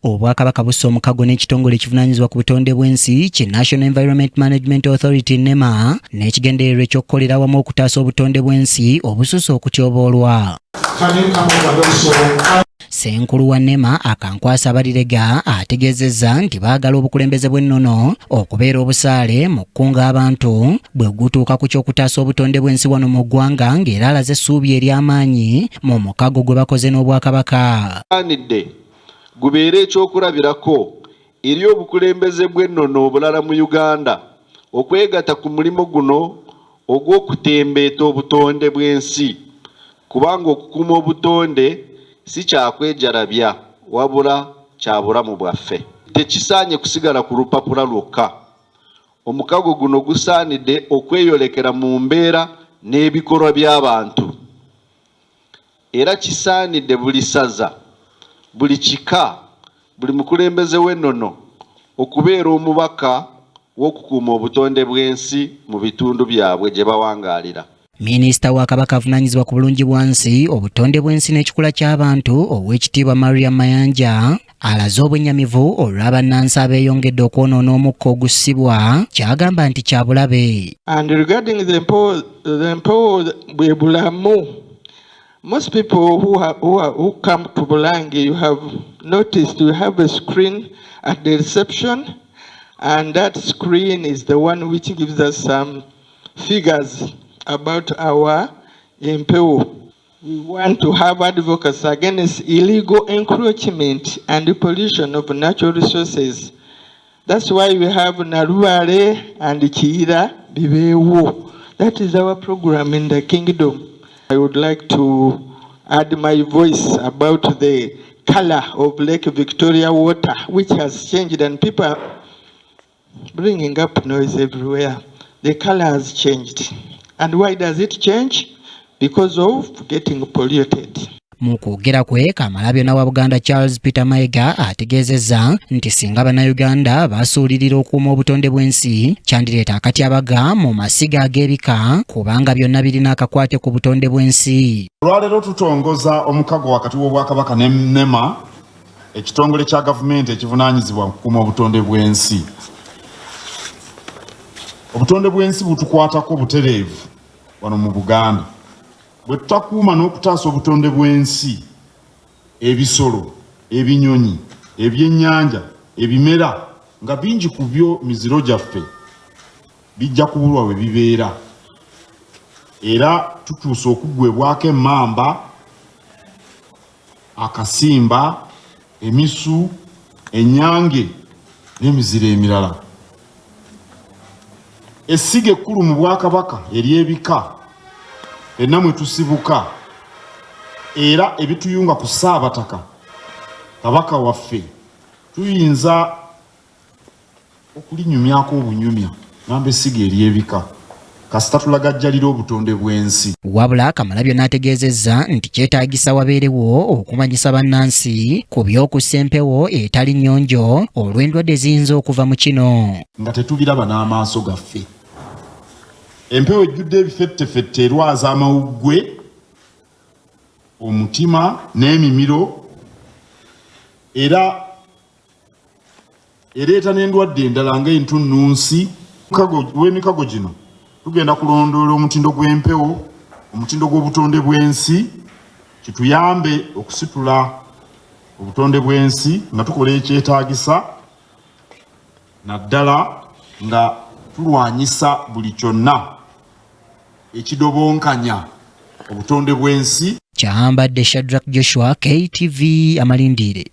Obwakabaka bussa omukago n'ekitongole ekivunaanyizibwa ku butonde bw'ensi ki National Environment Management Authority NEMA n'ekigendererwa eky'okukolera awamu okutaasa obutonde bw'ensi obususse okutyoboolwa. Senkulu wa NEMA Akankwasa Abalirega ategeezezza nti baagala obukulembeze bw'ennono okubeera obusaale mu kkunga abantu bwe gutuuka ku ky'okutaasa obutonde bw'ensi wano mu ggwanga ng'era alaze essuubi ery'amaanyi mu mukago gwe bakoze n'Obwakabaka. Gubeere ekyokulabirako eri obukulembeze bw'ennono obulala mu Uganda okwegatta ku mulimu guno ogw'okutembeeta obutonde bw'ensi, kubanga okukuuma obutonde si kyakwejalabya wabula kya bulamu bwaffe. Tekisaanye kusigala ku lupapula lwokka. Omukago guno gusaanidde okweyolekera mu mbeera n'ebikolwa by'abantu, era kisaanidde buli saza, buli kika, buli mukulembeze w'ennono okubeera omubaka w'okukuuma obutonde bw'ensi mu bitundu byabwe gye bawangaalira. Minisita wa Kabaka avunaanyizibwa ku bulungibwansi, obutonde bw'ensi n'ekikula ky'abantu Oweekitiibwa Mariam Mayanja alaze obwennyamivu olw'abannansi abeeyongedde okwonoona omukka ogussibwa, ky'agamba nti kya bulabe. And regarding the mpewo bwe bulamu, most people who come to Bulange, you have noticed we have a screen at the reception, and that screen is the one which gives us some figures about our mpewo. We want to have advocacy against illegal encroachment and pollution of natural resources. That's why we have Naruare and Kiira Bibewo. That is our program in the kingdom. I would like to add my voice about the color of Lake Victoria water, which has changed, and people are bringing up noise everywhere. The color has changed. And why does it change? Because of getting polluted. Mu kwogera kwe, Kamalabyonna wa Buganda Charles Peter Mayiga ategeezezza nti singa Bannayuganda basuulirira okuuma obutonde bw'ensi, kyandireeta akatyabaga mu masiga ag'ebika kubanga byonna birina akakwate ku butonde bw'ensi. Olwaleero tutongoza omukago wakati w'Obwakabaka ne NEMA, ekitongole kya gavumenti ekivunaanyizibwa okukuuma obutonde bw'ensi. Obutonde bw'ensi butukwatako butereevu wano mu Buganda. Bwe tutakuuma n'okutaasa obutonde bw'ensi, ebisolo, ebinyonyi, ebyennyanja, ebimera nga bingi ku byo miziro gyaffe bijja kubulwa we bibeera. Era tutuusa okuggwebwako emmamba, akasimba, emisu, ennyange n'emiziro emirala. Essiga ekkulu mu Bwakabaka ery'ebika enna mwe tusibuka era ebituyunga ku Ssaabataka Kabaka waffe, tuyinza okulinyumyako obunyumya ngamba essiga ery'ebika kasita tulagajjalira obutonde bw'ensi. Wabula Kamalabyonna ategeezezza nti kyetaagisa wabeerewo okumanyisa bannansi ku by'okussa empewo etali nnyonjo olw'endwadde eziyinza okuva mu kino. Nga tetubiraba n'amaaso gaffe. Empewo ejjudde ebifettefette erwaza amawuggwe, omutima n'emimiro, era ereeta n'endwadde endala ng'entunnunsi. W'emikago gino tugenda kulondoola omutindo gw'empewo, omutindo gw'obutonde bw'ensi, kituyambe okusitula obutonde bw'ensi nga tukola ekyetaagisa, naddala nga tulwanyisa buli kyonna ekidobonkanya obutonde bw'ensi. Kyambadde Shadrack Joshua, KTV Amalindire.